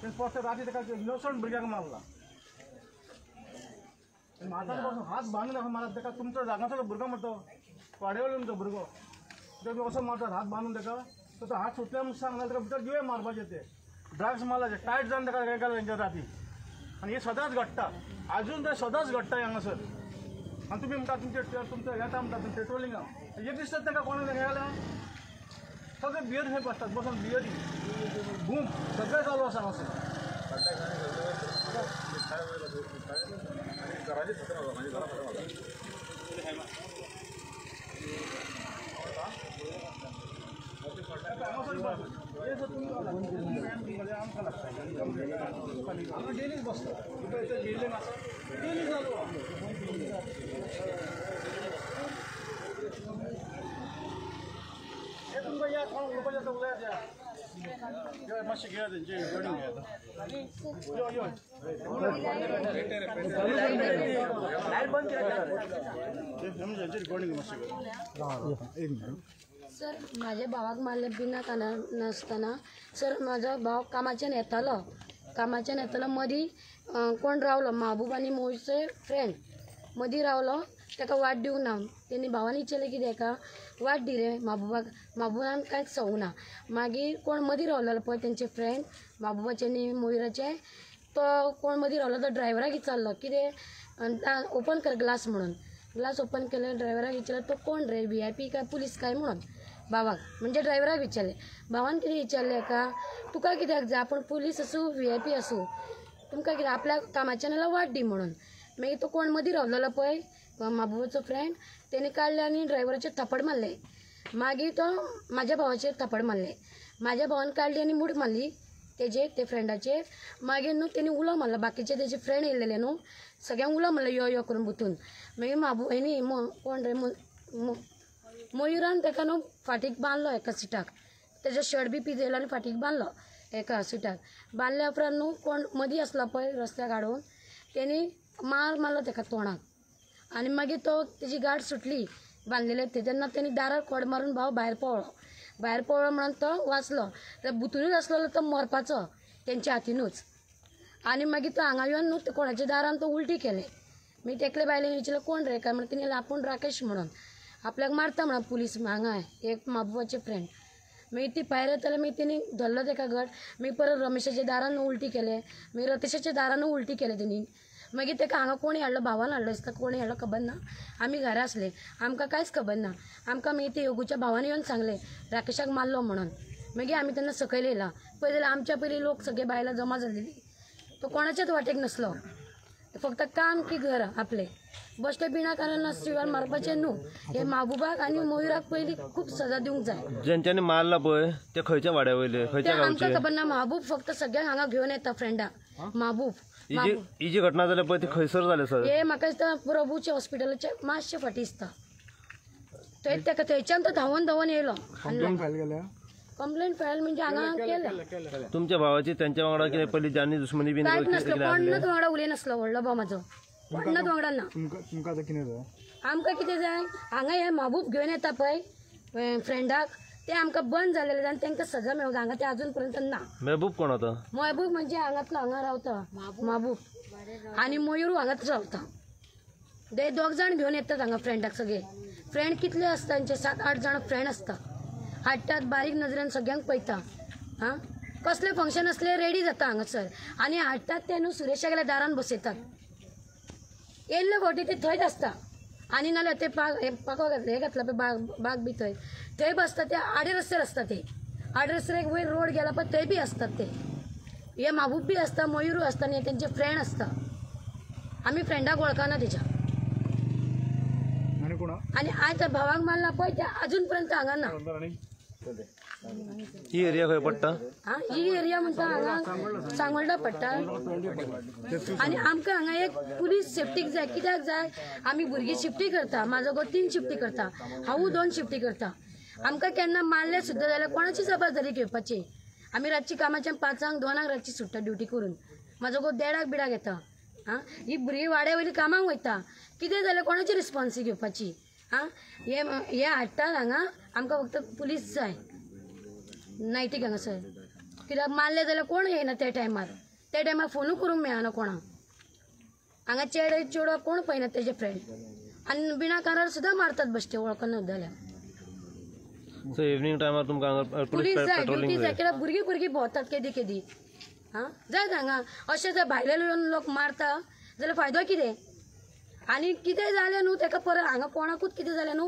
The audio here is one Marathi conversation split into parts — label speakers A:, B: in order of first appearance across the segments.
A: स्पॉट रात्री त्याका इनोसंट भुरग्याक मारला माथ्यापासून हात बांधून दाखव मला त्याका तुमचा जागाचा भुरगो म्हणतो वाड्यावयलो तुमचो भुरगो तो असो मारतात हात बांधून त्याका तो हात सुटल्या म्हणून सांगला त्याका भितर जिवे मारपाचे ते ड्रग्स मारला टायट जावन त्याका हे केला तेंच्या राती आणि हे सदांच घडटा अजून ते सदांच घडटा हांगासर आणि तुम्ही म्हणटा तुमचं येता म्हणटा पेट्रोलिंगा एक दिसतात ताका कोणाक हेला सगळे बियर हे बसतात बसून बियरी बूम सगळें चालू आसा हांगासर डेलीच बसतो डेली चालू हे तुमकां या कोण उलोवपाचें आसा उलयात मातशें घेयात तेंचे रिकॉर्डिंग घेयात यो यो लायट बंद केला रिकॉर्डिंग मातशें
B: सर माझ्या भावाक मारले बिना काना नासतना सर माझा भाव कामाच्यान येतालो मदीं कोण रावलो महबूब आनी मोईचे फ्रेंड मदीं रावलो ताका वाट दिवंक ना तेणी भावानी विचारलें कितें का वाट दी रे महबूबान कांयच सांगूना मागीर कोण मदीं रावलेलो पळय तेंचे फ्रेंड महबूबाचे आनी मोईराचे तो कोण मदीं रावलो तो ड्रायव्हराक विचारलो कितें ओपन कर ग्लास म्हणून ग्लास ओपन केले ड्रायव्हराक विचारलो तो कोण रे VIP काय पुलीस काय म्हणून भावाक म्हणजे ड्रायव्हराक विचारले भावान कितें विचारलें का तुका कित्याक जाय आपूण पुलीस आसूं VIP आसूं तुमकां कितें आपल्या कामाच्या नाल्यार वाट दी म्हणून मागीर तो कोण मदीं रावलेलो पळय महबूबाचो फ्रेंड तेणी काडले आनी ड्रायव्हराचेर थप्पड मारले मागीर तो म्हाज्या भावाचेर थप्पड मारले म्हाज्या भावान काडली आनी मूठ मारली ते फ्रेंडाचेर मागीर न्हू तेणी उलो मारलो बाकीचे तेजे फ्रेंड येयलेले न्हू सगळ्यांक उलो मारलो यो यो करून बुतून मागीर हेणी कोण रे मयुरान ताका न्हू फाटीक बांदलो एका सिटाक तेजो शर्ट बी पिजेलो आनी फाटीक बांदलो एका सिटाक बांदल्या उपरांत न्हू कोण मदीं आसलो पळय रस्त्याक हाडून तेणी मारलो ताका तोंडाक आनी मागीर तो तेजी गाड सुटली बांदलेले तेन्ना तेणी दारार खोड मारून भाव भायर पळलो म्हणून तो वाचलो तर बुतूनच आसलो तो मरपाचो तेंच्या हातीनूच आनी मागीर तो हांगा येवन न्हू कोणाच्या दारान तो उलटी केले मागीर तेकले बायलेन विचारलें कोण रे काय म्हणून तेणी आपूण राकेश म्हणून आपल्याक मारता म्हणून पुलीस हांगा एक महबूबाचे फ्रेंड मागीर ती भायर येताले मागीर तेणी धरलो ताका घट मागीर परत रमेशाच्या दारान उलटी केले मागीर रतेशाच्या दारान उलटी केले तेणी मागीर ताका हांगा कोणी हाडलो भावान हाडलो दिसता कोणी हाडलो खबर ना आमी घरा आसले आमकां कांयच खबर ना आमकां मागीर ते योगूच्या भावान येवन सांगले राकेशाक मारलो म्हणून मागीर आमी तेन्ना सकयल येयला पळय जाल्यार आमच्या पयलीं लोक सगळे बायलां जमा जाल्लेली तो कोणाच्याच वाटेक नसलो फक्त काम की घर आपले बश्टे बिना कारण शिवार मारपाचे न्हू हे महबूबाक आनी मयुराक पयलीं खूब सजा दिवंक जाय
C: जेंच्यांनी मारला पळय ते खंयच्या वाड्या वयले खंयच्या गांवचे
B: आमकां खबर ना महबूब फक्त सगळ्यांक हांगा घेवन येता फ्रेंडाक महबूब
C: ही जी घटना जाल्या पळय ती खंयसर जाल्या सर
B: हे म्हाका दिसता प्रभूच्या हॉस्पिटलाचे मातशे फाटी दिसता थंयच्यान तो धांवन येयलो कंप्लेंट फायल म्हणजे हांगा केल्या
C: तुमच्या भावाची त्यांच्या वांगडा कितें पयलीं जानी दुश्मनी बीन
B: कांयच नसलो कोणच वांगडा उलय नासलो व्हडलो भाव म्हाजो कोणच वांगडा ना आमकां कितें जाय हांगा हे महबूब घेवन येता पळय फ्रेंडाक ते आमकां बंद जालेले आनी तांकां सजा मेळूंक हांगा ते अजून पर्यंत ना
C: महबूब कोण होता
B: महबूब म्हणजे हांगातलो हांगा रावता महबूब आनी मयूर हांगाच रावता ते दोग जाण घेवन येतात हांगा फ्रेंडाक सगळे फ्रेंड कितले आसता तांचे 7-8 जाण फ्रेंड आसता हाडटात बारीक नजरेन सगळ्यांक पळयता हां कसले फंक्शन असले रेडी जाता हांगासर आनी हाडटात ते न्हू सुरेशागेल्या दारान बसयतात येयल्ले फावटी ते थंयच आसता आनी नाल्यार ते पाको घातले हे घातला पळय बाग बी थंय बसता ते आडे रस्त्यार आसता ते आडे रस्त्यार वयर रोड गेला पळय थंय बी आसतात ते हे महबूब बी आसता मयूरू आसता आनी तेंचे फ्रेंड आसता आमी फ्रेंडाक वळखना तेच्या आनी आयज त्या भावाक मारला पळय ते अजून पर्यंत हांगा ना
C: ही एरिया खंय पडटा
B: ही एरिया म्हणटा हांगा सांगोळडा पडटा आनी आमकां हांगा एक पुलीस सेफ्टीक जाय कित्याक जाय आमी भुरगीं शिफ्टी करता म्हाजो गो 3 शिफ्टी करता हांवूय 2 शिफ्टी करता आमकां केन्ना मारले सुद्दां जाल्यार कोणाची जबाबदारी घेवपाची आमी रातची कामाच्या 5:00 2:00 रातची सुट्टा ड्युटी करून म्हाजो गो 1:30 बिडाक येता ही भुरगीं वाड्या वयली कामाक वयता कितें जाल्यार कोणाची रिस्पॉन्सी घेवपाची हे हाडटात हांगा आमकां फक्त पुलीस जाय नायटीक हांगासर कित्याक मारले जाल्यार कोण येना त्या टायमार फोनू करूंक मेळना कोणाक हांगा चेडे चेडो कोण पळयना तेजे फ्रेंड आनी विनाकारण सुद्दां मारतात बेश्टे वळखना जाल्यार
C: सो इव्हनिंग टायमार तुमकां हांगा
B: पुलीस जाय
C: पेट्रोलिंग
B: ड्युटी जाय कित्याक भुरगीं भोंवतात केदी हां जाय हांगा अशें जर भायले येवन लोक मारता जाल्यार फायदो कितें आनी कितें जालें न्हू ताका परत हांगा कोणाकूच कितें जालें न्हू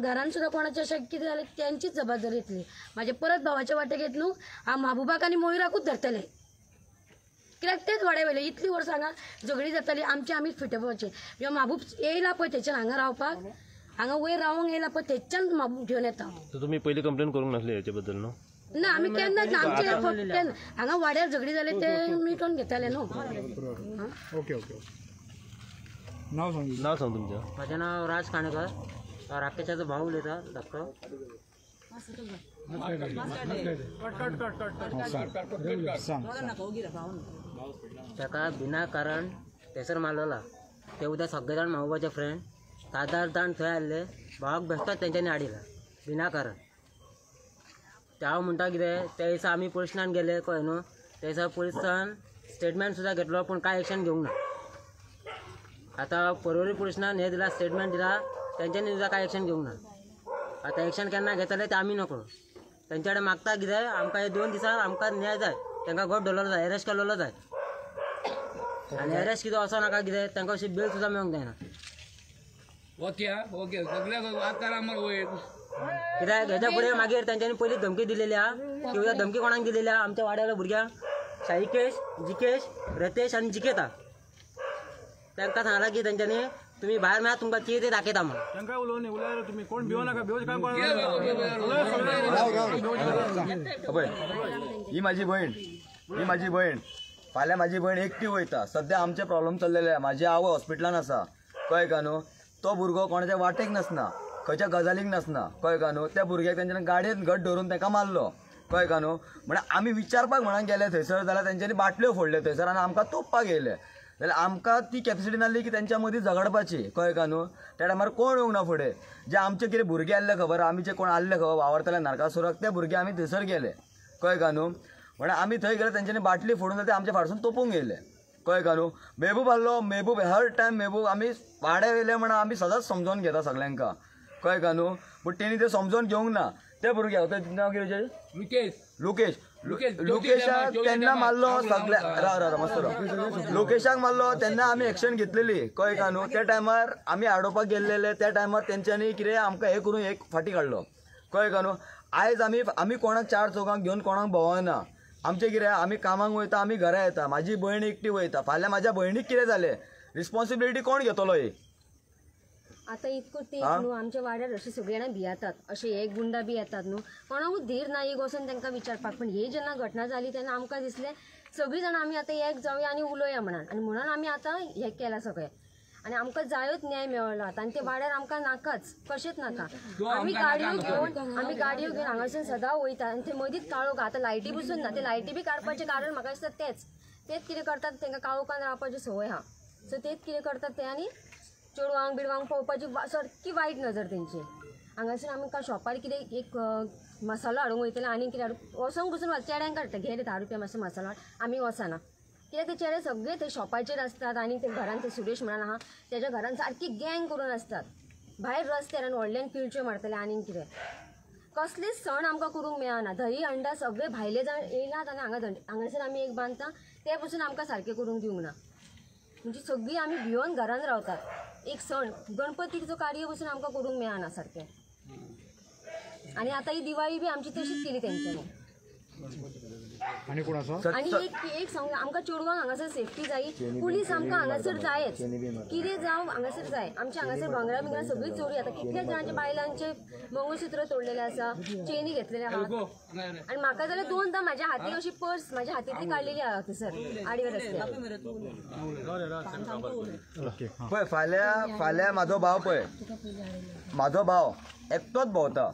B: घरान सुद्दां कोणाचें अशें कितें जालें त्यांचीच जबाबदारी येतली म्हाजे परत भावाच्या वाटेक येत न्हू हांव महबुबाक आनी मोहिराकूच धरतलें कित्याक तेच वाडे वयले इतलीं वर्सां हांगा झगडी जाताली आमीच फिटोवपाचे ह्यो महबूब येयला पळय थंयच्यान हांगा रावपाक हांगा वयर रावंक येयला पळय थंयच्यान महबूब घेवन येता
C: तर तुम्ही पहिली कंप्लेंट करूंक नासली हेचे बद्दल न्हू
B: ना आमी केन्नाच ना आमचे फक्त हांगा वाड्यार झगडी जाले ते मिटोवन घेताले न्हू
A: ओके ओके नाव सांग
C: नाव सांग तुमचं
D: माझे नाव राज काणेकर राकेशाचा भाऊ उलयता धाकटो ताका विनाकारण थंयसर मारलेला ते उद्या सगळे जाण महबूबाचे फ्रेंड 7-8 जाण थंय आसले भावाक बेश्टोच तेंच्यांनी हाडिला विनाकारण ते हांव म्हणटा कितें त्या दिसा आमी पुलीस स्टेशनान गेले कळ्ळें न्हू त्या दिसा पुलिसान स्टेटमेंट सुद्दां घेतलो पूण कांय एक्शन घेवंक ना आतां परवरी पुलीस स्टेशनान हे दिला स्टेटमेंट दिला तेंच्यांनी सुद्दां कांय एक्शन घेवंक ना आतां एक्शन केन्ना घेतले ते आमी नकळो तेंच्या कडेन मागता कितें आमकां हे 2 दिसां आमकां न्याय जाय तांकां घट धरलेलो जाय अरेस्ट केलेलो जाय आनी अरेस्ट कितें वचो नाका कितें तांकां अशी बेल सुद्दां मेळोंक जायना कित्याक हेच्या फुडें मागीर तेंच्यांनी पयलीं धमकी दिलेली आहा की उद्या धमकी कोणाक दिलेली आहा आमच्या वाड्याच्या भुरग्यांक शाहिकेश जिकेश रतेश आनी जिकेता तांकां सांगला की तेंच्यांनी तुम्ही भायर मेळा तुमकां कितें ते दाखयता म्हणून
A: तांकां उलोवनी उलय तुमी कोण भिवो नाका भिवोच काय
E: पळय ही माझी भयण फाल्यां माझी भयण एकटी वयता सध्या आमचे प्रॉब्लेम चल्लेले आहा म्हजी आवय हॉस्पिटलान आसा कळ्ळें का न्हू तो भुरगो कोणाच्या वाटेक नासना खंयच्या गजालीक नासना कळ्ळें का न्हू त्या भुरग्याक तेंच्यांनी गाडयेन घट धरून ताका मारलो कळ्ळें का न्हू म्हळ्यार आमी विचारपाक म्हणून गेले थंयसर जाल्यार तेंच्यांनी बाटल्यो फोडल्यो थंयसर आनी आमकां तोपपाक येयले जाल्यार आमकां ती कॅपेसिटी नासली की तेंच्या मदीं झगडपाची कळ्ळें का न्हू त्या टायमार कोण येवंक ना फुडें जे आमचे कितें भुरगे आसले खबर आमी जे कोण आसले खबर वावरताले नारकासुराक ते भुरगे आमी थंयसर गेले कळ्ळें का न्हू म्हळ्यार आमी थंय गेले तेंच्यांनी बाटली फोडून ते आमच्या फाटसून तोपूंक येयले कळ्ळें का न्हू मेहबूब आहलो मेहबूब हर टायम मेहबूब आमी वाड्या वयले म्हणून आमी सदांच समजोवन घेता सगळ्यांका कळ्ळें का न्हू पूण तेणी ते समजोवन घेवंक ना ते भुरगे तें नांव कितें लोकेश लोकेशाक तेन्ना मारलो सगळ्या राव मस्त राव लोकेशाक मारलो तेन्ना आमी एक्शन घेतलेली कळ्ळें का न्हू त्या टायमार आमी आडोवपाक गेल्लेले त्या टायमार तेंच्यांनी कितें आमकां हे करून एक फाटी काडलो कळ्ळें का न्हू आयज आमी कोणाक 4 चौगांक घेवन कोणाक भोंवना आमचें कितें आमी कामाक वयता आमी घरा येता म्हाजी भयण एकटी वयता फाल्यां म्हाज्या भयणीक कितें जालें रिस्पॉन्सिबिलिटी कोण घेतलो ही
F: आता इतको ते न्हू आमच्या वाड्यार अशी सगळी जाणां भियेतात अशे एक गुंडा बी येतात न्हू कोणाकूच धीर ना एक वचून तांकां विचारपाक पण ही जेन्ना घटना जाली तेन्ना आमकां दिसलें सगळीं जाणां आमी आतां एक जावया आनी उलोवया म्हणून आमी आतां हें केलां सगळें आनी आमकां जायोच न्याय मेळलो आतां आनी ते वाड्यार आमकां नाकाच कशेंच नाका आमी गाडयो घेवन हांगासून सदां वयता आनी ते मदींच काळोख आतां लायटी बसून ना ते लायटी बी काडपाचें कारण म्हाका दिसता तेच कितें करतात तांकां काळोखान रावपाची संवय आहा सो तेच कितें करतात ते आनी चेडवांक बिडवांक पळोवपाची सारकी वायट नजर तेंची हांगासून आमकां शॉपार कितें एक मसालो हाडूंक वयतले आनी कितें हाडूंक वचोंक बसून चेड्यांक काडटा घे 10 रुपया मातसो मसालो आमी वचना कित्याक ते चेडे सगळे ते शॉपाचेर आसतात आनी ते घरान ते सुरेश म्हणून आहा तेज्या घरान सारकी गँग करून आसतात भायर रस्त्यार आनी व्हडल्यान पिलच्यो मारतले आनीक कितें कसलेच सण आमकां करूंक मेळना धही अंडा सगळे भायले जाण येयलात आनी हांगासर आमी एक बांदता ते पसून आमकां सारकें करूंक दिवंक ना म्हणजे सगळीं आमी भिवून घरान रावतात एक सण गणपतीचो कार्य पसून आमकां करूंक मेळना सारकें आनी आतां ही दिवाळी बी आमची तशीच केली तेंच्यांनी
A: आनी कोण आसा
F: आनी एक सांग आमकां चेडवांक हांगासर सेफ्टी जाय पुलीस आमकां हांगासर जायच कितें जावं हांगासर जाय आमच्या हांगासर भांगरां बिंगरां सगळीं चोरी आतां कितल्याच जाणांच्या बायलांचे मंगळसूत्र तोडलेले आसा चेनी घेतलेले आहा आनी म्हाका जाल्यार 2दा म्हाज्या हातीक अशी पर्स म्हाज्या हातींतली काडलेली आहा थंयसर आडवे रस्त्यार
E: पळय फाल्यां म्हाजो भाव पळय म्हाजो भाव एकटोच भोंवता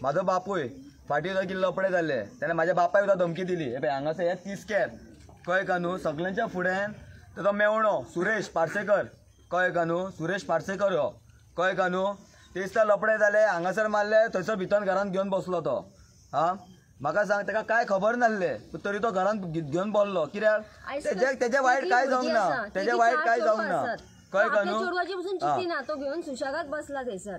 E: म्हाजो बापूय फाटीं कितें लपडे जाल्ले तेन्ना म्हाज्या बापाय सुद्दां धमकी दिली हे पळय हांगासर हे तिस्केर कळ्ळें का न्हू सगळ्यांच्या फुड्यान तो मेवणो सुरेश पार्सेकर कळ्ळें का न्हू सुरेश पार्सेकर हो कळ्ळें का न्हू ते दिसता लपडे जाले हांगासर मारले थंयसर भितर घरांत घेवन बसलो तो हां म्हाका सांग ताका काय खबर नासले तरी तो घरान घेवन बोललो कित्याक तेजे वायट काय जावंक ना तेजे वायट काय जावंक ना कळ्ळें का न्हू
F: चोरवाची पासून चिती ना तो घेऊन सुशागात बसला थंयसर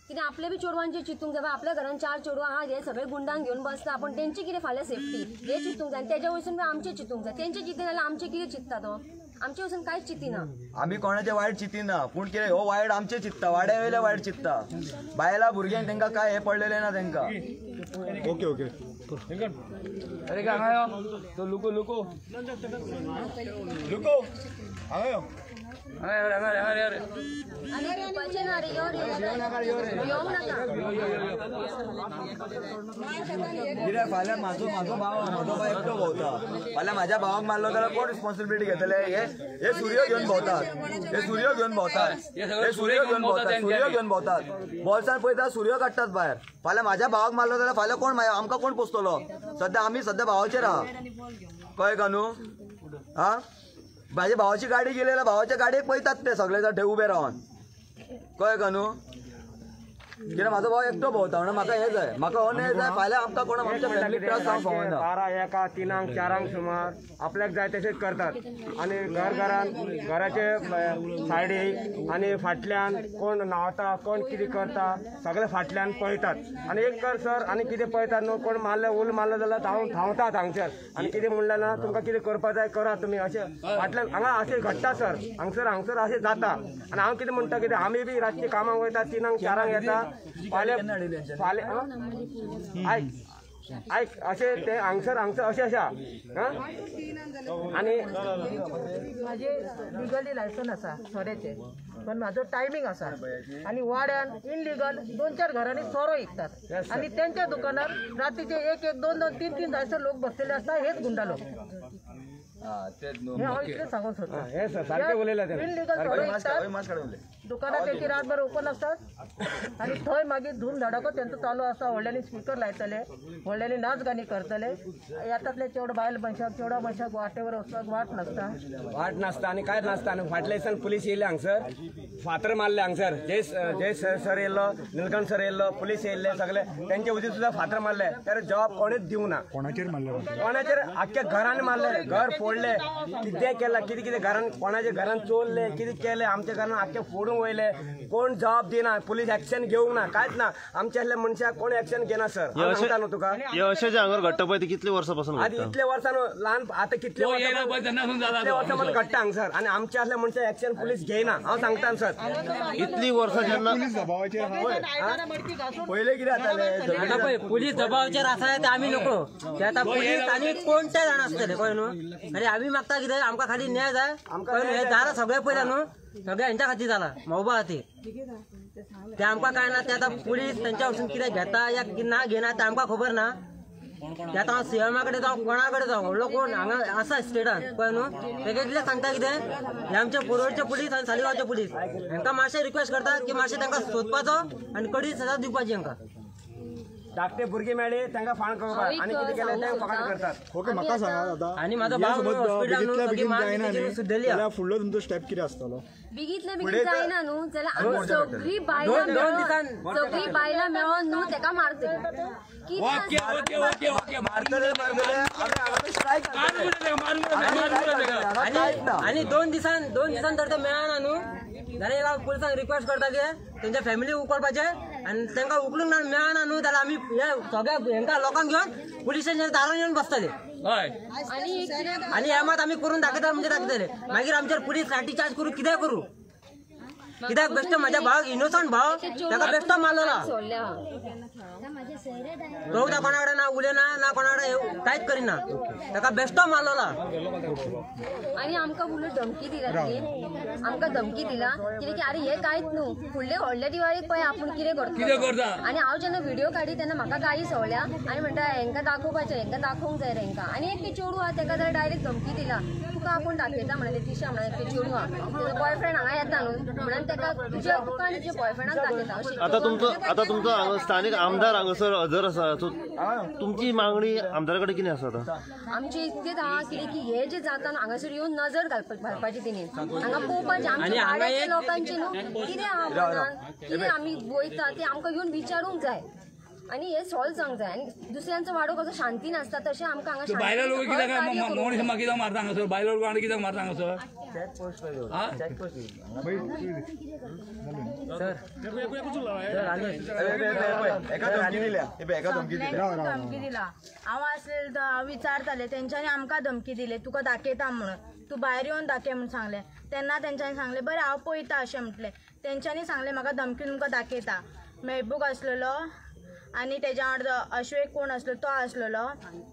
F: कित्याक आपले बी चोरवांचे चिंतूंक जाय आपल्या घरान 4 चोरवां आहा हे सगळे गुंडांक घेऊन बसता आपण तेंची कितें फाल्यां सेफ्टी हे चिंतूंक जाय तेज्या वयसून आमचे चिंतूंक जाय तेंचे चिंती जाल्यार आमचे कितें चिंतता तो आमचे वयसून कांयच चिंतिना
E: आमी कोणाचे वायट चिंतिना पूण कितें हो वायट आमचे चिंतता वाड्या वयले वायट चिंतता बायला भुरग्यांक तांकां काय हे पडलेले ना तांकां
A: ओके ओके अरे काय हांगा यो तो लुको लुको लुको हांगा यो
F: पाहिजे ना रे येवंक नाका
E: कित्याक फाल्यां म्हाजो भाव एकटो भोंवता फाल्यां म्हाज्या भावाक मारलो जाल्यार कोण रिस्पॉन्सिबिलिटी घेतले हे सूर्य घेवन भोंवतात हे सूर्य घेवन भोंवतात बॉल्सान पळयता सूर्य काडटात भायर फाल्यां म्हाज्या भावाक मारलो जाल्यार फाल्यां कोण आमकां कोण पोसतलो आमी सद्या भावाचेर आहा कळ्ळें का न्हू हा म्हाज्या भावाची गाडी गेली जाल्यार भावाच्या गाडयेक पळयतात ते सगळे जण थंय उबे रावन कळ्ळें का न्हू कित्याक म्हाजो भाव एकटो भोंवता म्हणून म्हाका हे जाय म्हाका हो न्याय जाय फाल्यां आमकां कोण आमच्या फॅमिलीक त्रास जावंक फावना
G: 12, 1, 3, 4 सुमार आपल्याक जाय तशेंच करतात आणि घराचे सायडी आणि फाटल्यान कोण न्हांवता कोण कितें करता सगळे फाटल्यान पळयतात आणि एक कर सर आणि कितें पळयतात न्हू कोण मारले उल मारलो जाल्यार धांवतात हांगसर आणि कितें म्हणलें ना तुमकां कितें करपा जाय करा तुमी अशें फाटल्यान हांगा अशें घडटा सर हांगसर अशें जाता आणि हांव कितें म्हणटा कितें आमी बी रातची कामाक वयता 3, 4 येता फाल्यां आयक अशें ते हांगसर अशें आसा आणि
H: माझे लिगली लायसन आसा सोऱ्याचे पण माझो टायमिंग आसा आणि वाड्यान इनलिगल 2-4 घरांनी सोरो विकतात आणि त्यांच्या दुकानार रात्रीचे 1-1, 2-2, 3-3 जायसर लोक बसलेले असतात हेच गुंडा लोक हे हांव इतलें सांगूंक सोदतां
G: हे सारकें उलयला
H: इनलिगल सोरो विकतात दुकानां तेंची रातभर ओपन असतात आणि थंय मागीर धूम धडाको तेंचो चालू आसा व्हडल्यांनी स्पीकर लायतले व्हडल्यांनी नाच गाणी करतले येतातले चेवढ बायल मनशाक वाटेवर वचपाक वाट नासता
G: आणि काय नासता आणि फाटल्या दिसान पुलीस येयले हांगसर फातर मारले हांगसर जय सर येयल्लो निलकंठ सर येयल्लो पुलीस येयल्ले सगळे तेंचे उदी सुद्धा फातर मारले तर जॉब कोणीच दिवंक ना कोणाचेर आख्ख्या घरान मारले घर फोडले कितें केला कितें घरान कोणाच्या घरान चोरले कितें केले आमच्या घरान आख्खे फोडूंक वयले कोण जॉब दिना पुलीस एक्शन घेवंक ना कांयच ना आमच्या असल्या मनशाक कोण एक्शन घेना सर सांगता न्हू तुका
C: अशें जे हांगर घडटा पळय ते कितल्या वर्सां
G: आधी इतल्या वर्सान ल्हान आता कितल्या वर्सां पण घडटा हांगसर आणि आमच्या असल्या मनशाक एक्शन पुलीस घेयना हांव सांगता सर
C: इतली वर्सां जेन्ना
E: पहिले कितें जाताले
D: आता पळय पुलीस दबावाचेर आसा ते आमी नको ते आता पुलीस आणि कोणते जाण आसतले कळ्ळें न्हू आणि आमी मागता कितें आमकां खाली न्याय जाय हे दारा सगळे पयल्या न्हू सगळे हेंच्या खातीर जाला मोबा खातीर ते आमकां काय ना ते आता पुलीस तेंच्या वचून कितें घेता या ना घेना ते आमकां खबर ना ते आतां हांव सीएमा कडेन जावं कोणा कडेन जावं व्हडलो कोण हांगा आसा स्टेटान कळ्ळें न्हू तेगे कितें सांगता कितें हे आमचे पोरवडचे पुलीस आनी सालिगांवचे पुलीस हांकां मातशें रिक्वेस्ट करता की मातशें तांकां सोदपाचो आनी कडी सजा दिवपाची हांकां
G: धाकटे भुरगे मेळ्ळे तांकां फाण करपा आणि कितें केलें तें फकाट करतात
A: ओके म्हाका सांगा दादा
D: आणि माझा भाव हॉस्पिटलान सुद्दली
A: फुडलो तुमचो स्टेप कितें आसतलो
F: बेगीतले जायना न्हू जाल्यार आमी सगळी बायलां मेळोन न्हू तेका मारतली
D: आणि 2 दिसान जर ते मेळना न्हू जाल्यार पुलिसांक रिक्वेस्ट करता की तेंच्या फॅमिली उखलपाचे आणि तांकां उखलूंक मेळना न्हू जाल्यार आमी हे सगळ्या हेंकां लोकांक घेवन पुलीस स्टेशनार दारान येवन बसतले आणि हे मात आमी करून दाखयता म्हणजे दाखयतले मागीर आमचेर पुलीस लाठी चार्ज करू कितें करू कित्याक बेश्टो म्हाज्या भावाक इनोसंट भाव ताका बेश्टो मारलेला तो कोणा कडेन ना उलयना ना कोणा कडेन कांयच करिना ताका बेश्टो मारलेला
F: आणि आमकां उलट धमकी दिला आमकां धमकी दिला कित्याक की अरे हे कांयच न्हू फुडले व्हडल्या दिवाळीक पळय आपूण कितें करता आणि हांव जेन्ना व्हिडिओ काडी तेन्ना म्हाका गाडी सवल्या आनी म्हणटा हेंकां दाखोवपाचें हेंकां दाखोवंक जाय हेंकां आनी एक ते चेडूं आहा तेका जाल्यार डायरेक्ट धमकी दिला तुका आपूण दाखयता म्हणलें ते तिशा म्हणलें ते चेडूं आहा तेजो बॉयफ्रेंड हांगा येता न्हू म्हणून तेका तुज्या दुकान तुज्या बॉयफ्रेंडाक दाखयता
C: आता तुमचो स्थानिक आमदार हांगासर हजर आसा सो तुमची मागणी आमदारा कडेन कितें आसा आतां
F: आमचे इतकेच आहा कितें की हे जे जाता हांगासर येवन नजर घालपाची तेणी हांगा पळोवपाचें आमच्या वाड्याच्या लोकांचे न्हू कितें आहा मनान कितें आमी वयता ते आमकां येवन विचारूंक जाय आणि हे सॉल्व जावंक जाय आणि दुसऱ्यांचो वाडो कसो शांतीन आसता तशें आमकां हांगा
I: बायला लोक
F: शांतीन
I: कित्याक
F: कार्य करूंक
I: मनीस
F: जाय.
I: म्हाका कित्याक मारता हांगासर बायला लोक कित्याक मारता हांगासर
H: धमकी दिला हांव आसलें विचारताले तेंच्यांनी आमकां धमकी दिली तुका दाखयता म्हणून तूं भायर येवन दाखय म्हणून सांगलें तेन्ना तेंच्यांनी सांगलें बरें हांव पळयता अशें म्हटलें तेंच्यांनी सांगलें म्हाका धमकी तुमकां दाखयता मेहबूब आसलेलो आनी तेज्या वांगडा अश्वेक कोण आसलो तो आसलेलो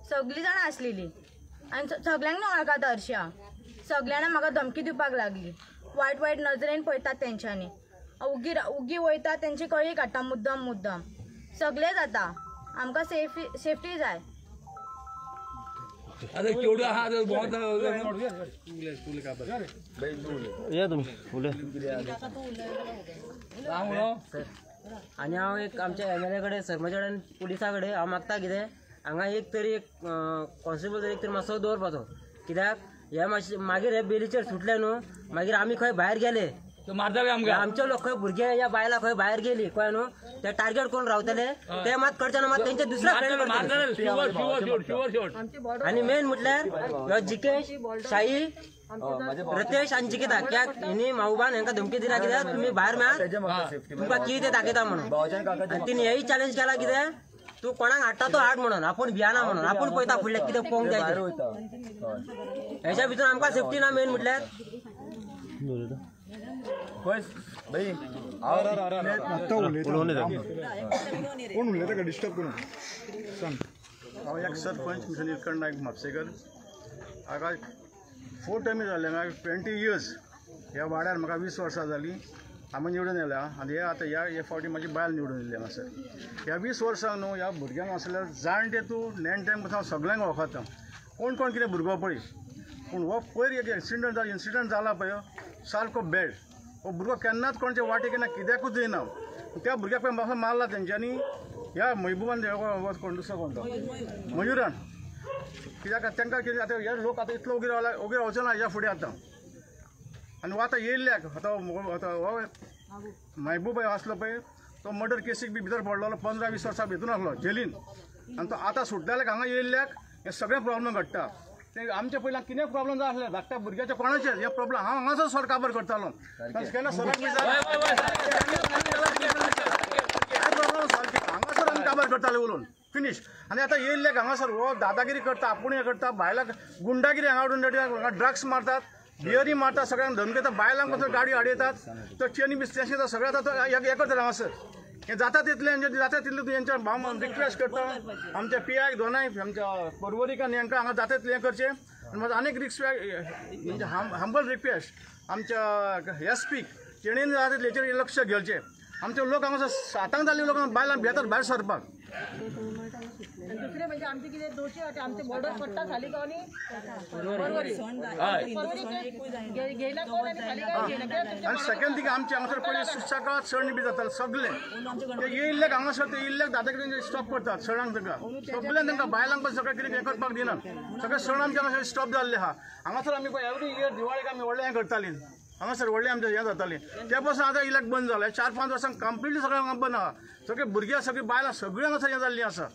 H: सगळीं जाणां आसलेलीं आनी सगल्यांक वळखता हरशीं सगळ्या जाणां म्हाका धमकी दिवपाक लागली वायट वायट नजरेन पळयतात तेंच्यांनी उगी वयता तेंची कळी काडटा मुद्दम सगळें जाता आमकां सेफ्टी जाय
I: आता केवढं आहा
C: या तुम्ही उलय
D: आणि हांव एक आमच्या MLA कडेन सरपंचा कडेन पुलिसा कडेन हांव मागता कितें हांगा एक तरी एक कॉन्स्टेबल एक तरी मातसो दवरपाचो कित्याक हे मागीर हे बेलीचेर सुटले न्हू मागीर आमी खंय भायर गेले
I: मारता आमकां
D: आमचे लोक खंय भुरगे या बायलां खंय भायर गेली कळ्ळें न्हू ते टार्गेट कोण रावतले ते मात करचे ना मात तेंचे दुसऱ्या फ्रेंड आणि मेन म्हटल्यार जिकेश शाही रतेश आणि जिकिता कित्याक हिनी माऊबान हांकां धमकी दिला कित्याक तुमी भायर मेळात तुमकां कितें ते दाखयता म्हणून आनी तिने हेय चॅलेंज केला कितें तू कोणाक हाडटा तो हाड म्हणून आपूण भियाना म्हणून आपूण पळयता फुडल्याक कितें पळोवंक जाय हेच्या भितर आमकां सेफ्टी ना मेन म्हटल्यार
E: भाई
A: हांव एक सरपंच मिशन निलकंठ नायक म्हापशेकर हाका 4 टायमी जाले म्हाका 20 इयर्स ह्या वाड्यार म्हाका 20 वर्सां जालीं हांवें निवडून येयल्या आनी हे आतां ह्या फावटी म्हाजी बायल निवडून येयली हांगासर ह्या 20 वर्सां न्हू ह्या भुरग्यांक आसल्यार जाणटे तूं नेणट्यांक पासून सगळ्यांक वखता कोण कोण कितें भुरगो पळय पूण हो पयर एक इन्सिडंट जाला पळय सारको बॅड हो भुरगो केन्नाच कोणचे वाटेक येना कित्याकूच येना त्या भुरग्याक पळय म्हाका मारला तेंच्यांनी ह्या महबूबान कोण दुसरो कोण तो मयुरान कित्याक तांकां कितें आतां हे लोक आतां इतलो उगीर रावचो ना ह्या फुडें आतां आनी हो आतां येयल्ल्याक आतां हो महबूब आसलो पळय तो मर्डर केसीक बी भितर पडलो 15-20 वर्सां भितर आसलो जेलीन आनी तो आतां सुटल्याक हांगा येयल्ल्याक हे सगळे प्रॉब्लेम घडटा ते आमचे पयलीं कितें प्रॉब्लेम जाय आसले धाकट्या भुरग्याचे कोणाचे हे प्रॉब्लेम हांव हांगासर सॉल्व काबार करतालो केन्ना सराक हांगासर आमी काबार करताले उलोवन फिनिश आनी आतां येयल्ल्याक हांगासर हो दादागिरी करता आपूण हें करता बायलांक गुंडागिरी हांगा हाडून ड्रग्स मारतात बियरी मारतात सगळ्यांक धमकयतात बायलांक पासून गाडी आडयतात तो चेनी बी स्टेशन सगळें आतां हे करतात हांगासर हे जाता तितले जाता तितले तूं हेंच्या रिक्वेस्ट करता आमच्या PI दोनाय आमच्या पर्वरीकान हांकां हांगा जाता तितलें हें करचें आनी म्हाजो आनीक म्हणजे हंबल रिक्वेस्ट आमच्या SP तेणीन जाता तितले हेचेर लक्ष घेवचें आमचे लोक हांगासर 7 जाल्ले लोक बायलांक भियेतात भायर सरपाक
H: दुसरे म्हणजे आमचे कितें दोशी आमचे बॉर्डर पट्टा खाली गावनी घेयला कोण आनी खाली गाव घेयला
A: आनी सेकंड थिंग आमचे हांगासर पयलीं सुशेगाद सण बी जाताले सगळे ते येयल्ल्याक हांगासर ते येयल्ल्याक दादागिरी स्टॉप करतात सणांक तांकां सगळ्यांक तांकां बायलांक पण सगळें कितें हें करपाक दिनात सगळे सण आमचे हांगासर स्टॉप जाल्ले आहा हांगासर आमी पळय एवरी इयर दिवाळीक आमी व्हडलें हें करतालीं हांगासर व्हडलें आमचें हें जातालें त्या पासून आतां इलेक्ट बंद जालें 4-5 वर्सां कंप्लिटली सगळें हांगा बंद आहा सगळे भुरगे सगळीं बायलां सगळीं हांगासर हें जाल्लीं आसा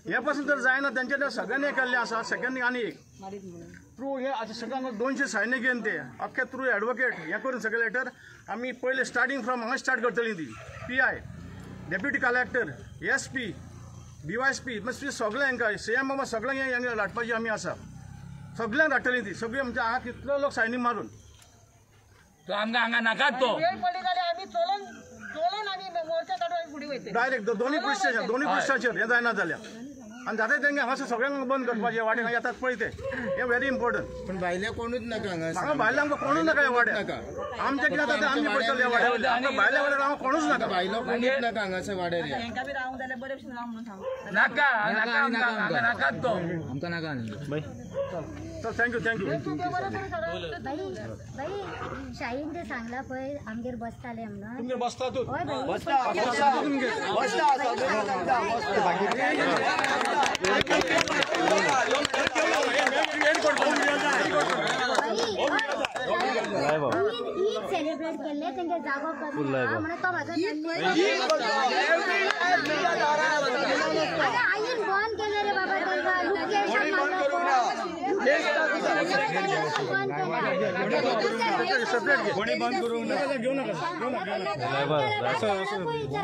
A: हे पासून जर जायना तेंचे सगळ्यांनी हें केल्लें आसा सेकंड थिंग आनी एक थ्रू हे आतां सगळ्यांक 200 सायनी घेवन ते अख्खे थ्रू एडवोकेट हें करून सगळे लेटर आमी पयले स्टार्टींग फ्रॉम हांगा स्टार्ट करतलीं ती PI deputy collector SP DYSP म्हणजे सगळे हांकां CM सगळ्यांक हें धाडपाची आमी आसा सगळ्यांक धाडटलीं ती सगळीं म्हणजे हांगा कितलो लोक सायनी मारून
I: तो आमकां हांगा नाकात तो
H: वेळ पडली जाल्यार आमी चोलोन आमी मोर्चा काडून आमी फुडें वयतले
A: डायरेक्ट दोन्ही पुलीस स्टेशन हे जायना जाल्यार आनी जाता तेंगे हांगासर सगळ्यांक बंद करपाचें वाटेक येतात पळय ते हे व्हेरी इम्पॉर्टंट
J: पण भायल्या कोणूच नाका
A: हांगा भायल्यांक कोणूच नाका ह्या वाड्याक आमचे कितें जाता तें आमी पळयतले ह्या वाड्यार आमकां भायल्या वाड्यार हांगा कोणूच नाका
J: भायलो कोणूच नाका हांगासर वाड्यार
H: हेंका बी रावंक जाल्यार बरे भशेन राव म्हणून सांग
I: नाका हांगा नाकात तो
J: आमकां नाका न्ही
A: चल थँक्यू
K: बाई शाहीन ते सांगला पळय आमगेर बसताले म्हणून
A: तुमगे बसतातूच
K: हय बाई
A: बसता तुमगे
K: ईद सेलिब्रेट अरेस्ट केले तेंगे जागो करून म्हणून तो माझा आईन बंद केले रे बाबा तेंगा लोकेशन
A: कोणी बंद करू नका घेऊ नका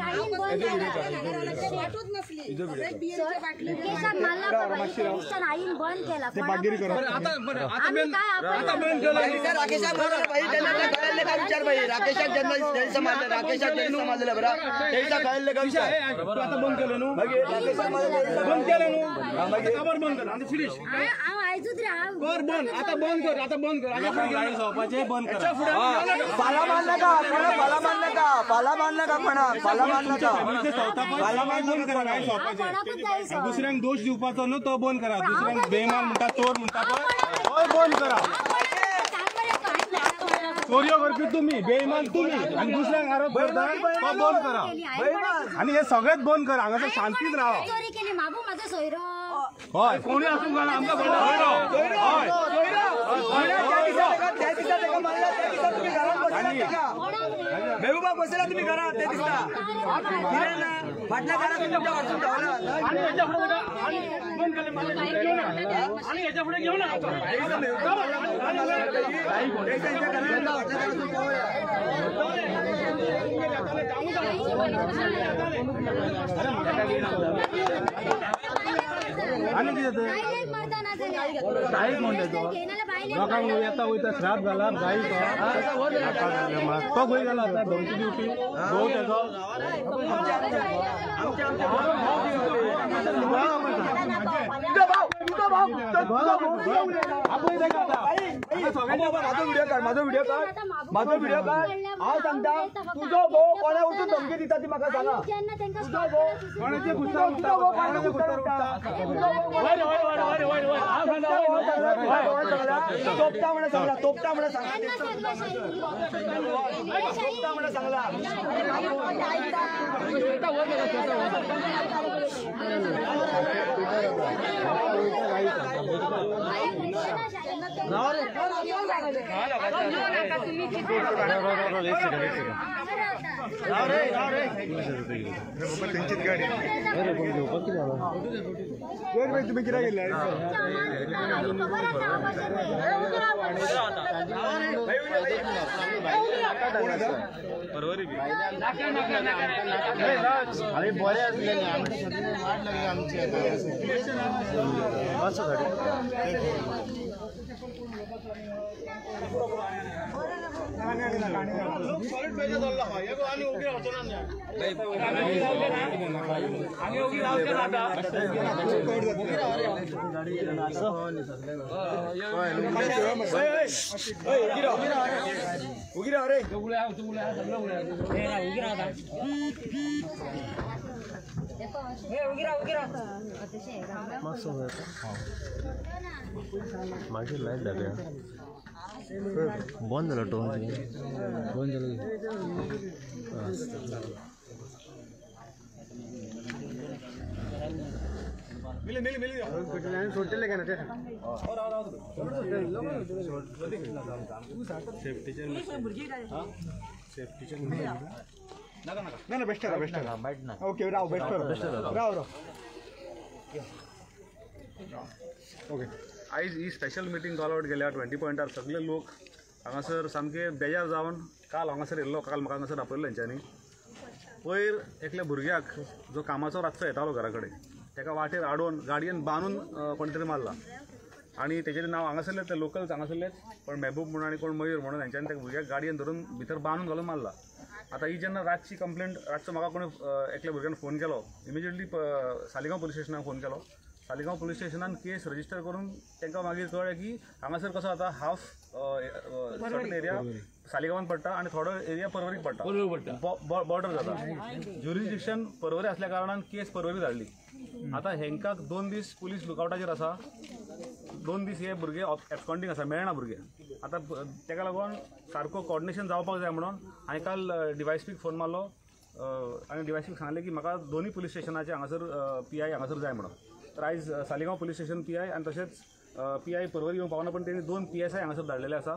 K: आईन बंद केला
A: दुसऱ्यांक दोष दिवपाचो न्हू तो बंद करा दुसऱ्यांक बेमान म्हणटा चोर म्हणटा पळय बंद करा चोरयो करपी तुम्ही बेईमान तुम्ही आणि दुसऱ्यांक आरोप करता तो बंद करा आणि हे सगळेच बंद करा हांगासर शांतीत राहा हय कोणी आसूं घाला आमकां
E: मेहबूबा बसला तुम्ही घरात ते दिसता फाटल्या घरात तुमच्या वाचून ठेवला
A: आणि याच्या पुढे घेऊ नका आणि कितें गाईक म्हणटा तो लोकांक येता वयता श्राप घाला गाई तो खंय गेला आतां धमकी दिवपी भाऊ तेजो
E: माझो व्हिडिओ काढ हांव सांगता तुजो भाऊ कोणा वचून धमकी दिता ती म्हाका सांगा तुजो भाऊ
A: कोणाचे कुस्तार
E: तोपता म्हणून सांगला तोपता म्हणून सांगला
A: तुम्ही किती गेले अरे बरे असले वाट लागली आमची माझी लाईट लागल्या बंद झालं तो बंद झालं मिली मिली मिली सोडले का ना ते सेफ्टीचे ना बेस्ट ओके राव बेस्ट राव ओके आयज ही स्पेशल मिटींग कॉल आउट केल्या 20 पॉयंटार सगळे लोक हांगासर सामके बेजार जावन काल हांगासर येयल्लो काल म्हाका हांगासर आपयल्लो हेंच्यांनी पयर एकल्या भुरग्याक जो कामाचो रातचो येतालो घरा कडेन ताका वाटेर आडोवन गाडयेन बांदून कोणी तरी मारला आणि तेजें नांव हांगासरले ते लोकल्स हांगासरलेच पण मेहबूब म्हणून आनी कोण मयूर म्हणून हेंच्यांनी त्या भुरग्याक गाडयेन धरून भितर बांदून घालून मारला आतां ही जेन्ना रातची कंप्लेंट रातचो म्हाका कोणी एकल्या भुरग्यान फोन केलो इमिजिएटली सालिगांव पुलीस स्टेशनाक फोन केलो सालिगांव पुलीस स्टेशनान केस रजिस्टर करून तांकां मागीर कळ्ळें की हांगासर कसो आतां हाफ सर्टन एरिया सालिगांवान पडटा आनी थोडो एरिया पर्वरीक पडटा बॉर्डर जाता ज्युरिडिक्शन पर्वरी असल्या कारणान केस पर्वरी धाडली आतां हेंकां 2 दीस पुलीस लुकआउटाचेर आसा 2 दीस हे भुरगे एब्सकॉन्डिंग आसा मेळना भुरगे आतां ताका लागून सारको कोऑर्डिनेशन जावपाक जाय म्हणून हांवें काल डिवायसपीक फोन मारलो आनी डिवायसपीक सांगलें की म्हाका दोनूय पुलीस स्टेशनाचे हांगासर PI हांगासर जाय म्हणून तर आयज सालिगांव पुलीस स्टेशन PI आनी तशेंच PI पर्वरी येवंक पावना पण तेणी 2 PSI हांगासर धाडलेले आसा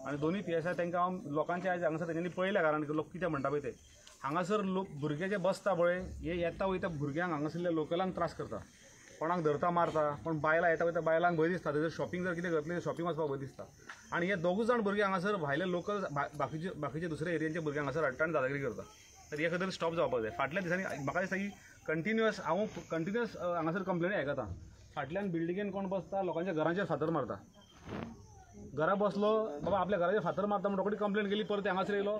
A: आनी दोनूय PSI तांकां हांव लोकांचे आयज हांगासर तेंच्यांनी पळयल्या कारण लोक कितें म्हणटा पळय ते हांगासर लोक भुरगे जे बसता पळय हे येता वयता भुरग्यांक हांगासरल्या लोकलांक त्रास करता कोणाक धरता मारता पण बायलां येता वयता बायलांक भंय दिसता थंयसर शॉपिंग जर कितें करतले शॉपिंग वचपाक भंय दिसता आनी हे दोगूय जाण भुरगे हांगासर भायले लोकल बाकीचे दुसऱ्या एरियांचे भुरगे हांगासर हाडटा आनी दादागिरी करता तर हे खातीर स्टॉप जावपाक जाय फाटल्या दिसांनी म्हाका दिसता की कंटिन्युअस हांगासर कंप्लेनी आयकता फाटल्यान बिल्डिंगेन कोण बसता लोकांच्या घरांचेर फातर मारता घरा बसलो बाबा आपल्या घराचेर फातर मारता म्हणून रोखडी कंप्लेन केली परत हांगासर येयलो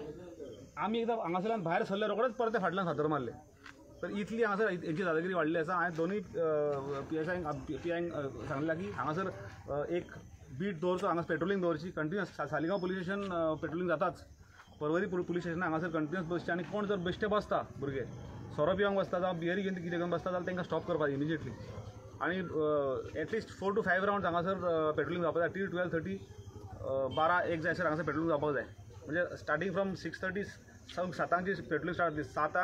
A: आमी एकदां हांगासरल्यान भायर सरले रोखडेच परत ते फाटल्यान फातर मारले तर इतली हांगासर हेंची दादागिरी वाडली आसा हांवें दोनूय PIंक सांगलें की हांगासर एक बीट दवरचो हांगा पेट्रोलिंग दवरची continuous Saligao police station patrolling जाताच पर्वरी पुलीस स्टेशन हांगासर कंटिन्युअस बसचे आनी कोण जर बेश्टे बसता भुरगे सोरो पिवंक बसता जावं बियरी घेवन कितें घेवन बसता जाल्यार तांकां स्टॉप करपाक इमिजिएटली आनी एटलिस्ट 4 to 5 राउंड्स हांगासर पेट्रोलिंग जावपाक जाय टी 12, 30, 12, 1 जायसर हांगासर पेट्रोलिंग जावपाक जाय म्हणजे स्टार्टींग फ्रॉम 6:30 7 पेट्रोलिंग स्टार्ट जाता 7,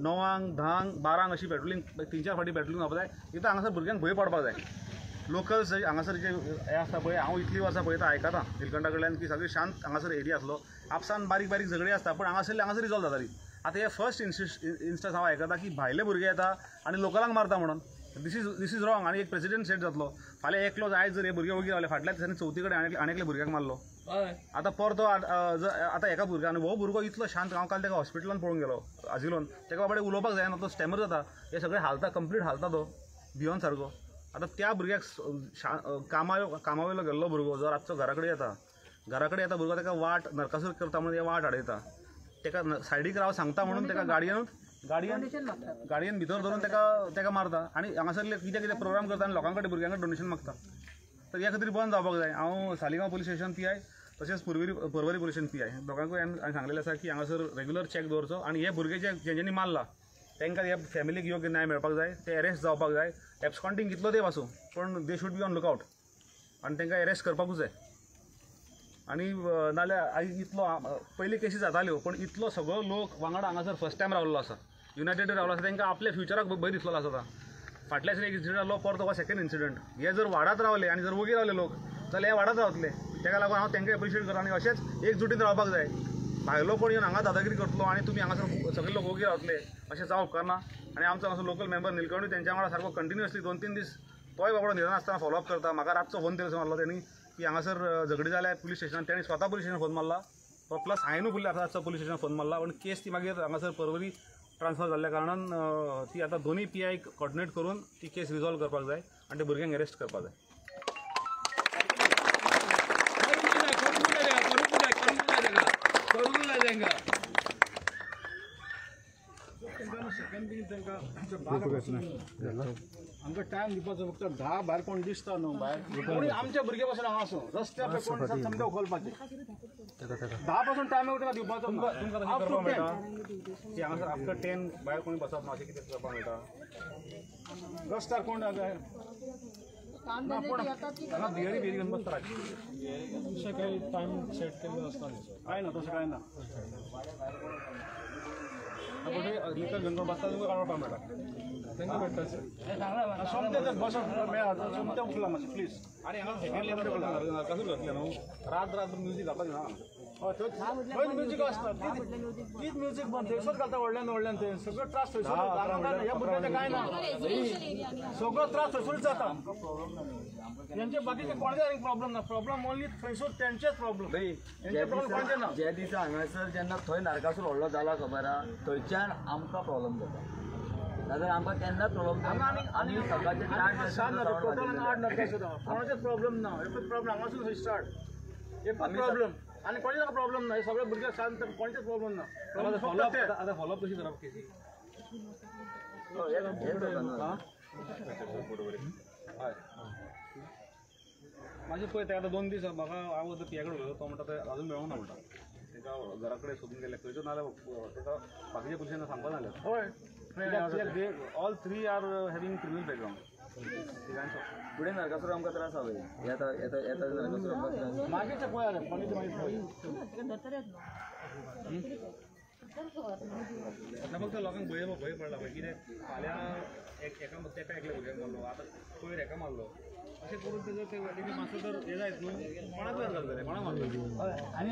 A: 9, 10, 12 अशी पेट्रोलिंग 3-4 फावटी पेट्रोलिंग जावपाक जाय इथं हांगासर भुरग्यांक भंय पडपाक जाय लोकल्स हांगासर जे हे आसता पळय हांव इतली वर्सां पळयता आयकता निलकंठा कडल्यान की सगळी शांत हांगासर एरिया आसलो आपसान बारीक झगडी आसता पण हांगासर रिजॉल्व जाताली आतां हे फर्स्ट इन्स्टन्स हांव आयकता की भायले भुरगे येता आनी लोकलांक मारता म्हणून दिस इज रॉंग आनी एक प्रेसिडेंट सेट जातलो फाल्यां एकलो आयज जर हे भुरगे वगीर रावले फाटल्या दिसांनी चवथी कडेन आनी एकल्या भुरग्याक मारलो आतां परतो आतां एका भुरग्यान हो भुरगो इतलो शांत हांव काल ताका हॉस्पिटलान पळोवंक गेलो आजिलोन ताका बाबा उलोवपाक जायना तो स्टॅमर जाता हे सगळें हालता कंप्लीट हालता तो भियोन सारको आतां त्या भुरग्याक कामा वयलो गेल्लो भुरगो जो रातचो घरा कडेन येता भुरगो ताका वाट नरकासूर करता म्हणून हे वाट हाडयता ताका सायडीक राव सांगता म्हणून ताका गाडयेन भितर धरून ताका मारता आनी हांगासरले कितें प्रोग्राम करता आनी लोकां कडेन भुरग्यां कडेन डोनेशन मागता तर ह्या खातीर बंद जावपाक जाय हांव सालिगांव पुलीस स्टेशन PI तशेंच पर्वरी पुलीस स्टेशन PI दोगांकूय हांवें सांगलेलें आसा की हांगासर रेग्युलर चॅक दवरचो आनी हे भुरगे जेंच्यांनी मारला तांकां ह्या फॅमिलीक योग्य न्याय मेळपाक जाय ते अरेस्ट जावपाक जाय एब्सकॉन्डिंग कितलो तेंप आसूं पण they should be on lookout आनी तांकां अरेस्ट करपाकूच जाय आनी नाल्यार इतलो पयली केसी जाताल्यो पण इतलो सगळो लोक वांगडा हांगासर फर्स्ट टायम रावल्लो आसा युनायटेड रावलो आसा तांकां आपल्या फ्युचराक भंय दिसलो आसा फाटल्या दिसांनी एक इन्सिडंट जालो परतो हो सेकंड इन्सिडंट हे जर वाडात रावले आनी जर वगीर रावले लोक जाल्यार हे वाडात रावतले ताका लागून हांव तांकां एप्रिशिएट करता आनी अशेंच एकजुटीन रावपाक जाय भायलो कोण येवन हांगा दादागिरी करतलो आनी तुमी हांगासर सगळे लोक वगीर रावतले अशें जावंक उपकारना आनी आमचो हांगासर लोकल मेंबर निलकंठ तेंच्या वांगडा सारको कंटिन्युअसली 2-3 दीस तोय बाबडो न्हिदना आसतना फॉलोअप करता म्हाका रातचो फोन तेजो मारलो तेणी की हांगासर झगडी जाल्या पुलीस स्टेशनान तेणी स्वता पुलीस स्टेशन फोन मारला प्लस हांवेंनूय रातचो पुलीस स्टेशन फोन मारला पण केस ती मागीर हांगासर पर्वरी ट्रान्सफर जाल्ल्या कारणान ती आतां दोनूय PI कॉर्डिनेट करून ती केस रिजॉल्व करपाक जाय आनी ते भुरग्यांक अरेस्ट करपाक जाय सेकंड थींग आमकां टायम दिवपाचो फक्त 10 भायर कोण दिसता न्हू भायर कोणी आमचे भुरगे पासून हांगा आसूं रस्त्यार कोण समजा उखलपाचे 10 पासून टायम ताका दिवपाचो तुमकां करपाक मेळटा की हांगासर आफ्टर 10 भायर कोणी बसप ना अशें कितें करपाक मेळटा रस्त्यार कोण हांगा बियरी घेवन बसता तशें काही टायम सेट केल्लो आसता काय ना तशें काय ना लिटर घेवन बसता तुमकां काडपाक मेळटा तांकां मेळटा सोमते जर बसप मेळत सोमते उखला मातशें प्लीज आनी हांगा सेकंड लेवल कसो घातले न्हू रात म्युजीक घालपाक ना हय थंय म्युजीक आसता तीच म्युजीक बंद थंयसर घालता व्हडल्यान ते सगळो त्रास थंयसर ह्या भुरग्यांचे काय ना सगळो त्रास थंयसरूच जाता तेंचे बाकीचे कोणाचे प्रॉब्लेम ना प्रॉब्लेम ओन्ली थंयसर तेंचेच प्रॉब्लेम तेंचे प्रॉब्लेम कोणाचे ना
E: ज्या दिसा हांगासर जेन्ना थंय नरकासूर व्हडलो जाला खबर आहा थंयच्यान आमकां प्रॉब्लेम जाता नाजाल्यार आमकां केन्नाच प्रॉब्लेम जायना आनी सकाळचे 4
A: टोटल 8 नरकासूर कोणाचेच प्रॉब्लेम ना एकूच प्रॉब्लेम हांगासून स्टार्ट एकूच प्रॉब्लेम आनी कोणाचेच प्रॉब्लेम ना हे सगळे भुरगे शांत कोणाचेच प्रॉब्लेम ना आतां फॉलोअप कशी करप केसी हय माझे पळय ते आतां 2 दीस म्हाका हांव PI कडेन उलयलो तो म्हणटा ते अजून मेळोंक ना म्हणटा तांकां घरा कडेन सोदून गेले खंयचो नाल्यार ताका बाकीच्या पुलिसांना सांगपा नासलें हय all 3 are having criminal background
E: फुडें नरकासूर आमकां त्रास जावं येता नरकासूर
A: मागीरचे पळय आरे मागीर फक्त लोकांक भंय पडला पळय कितें फाल्यां एका भुरग्याक मारलो आता पयर एका मारलो अशें करून ते मातसो तर हे जायत न्हू कोणाक जातले कोणाक मारलो आनी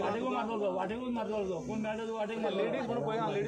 A: वाटेकून मारलो वाटेकून मारलो कोण मेळटा वाटेक मारलो लेडीज म्हणून पळय लेडीज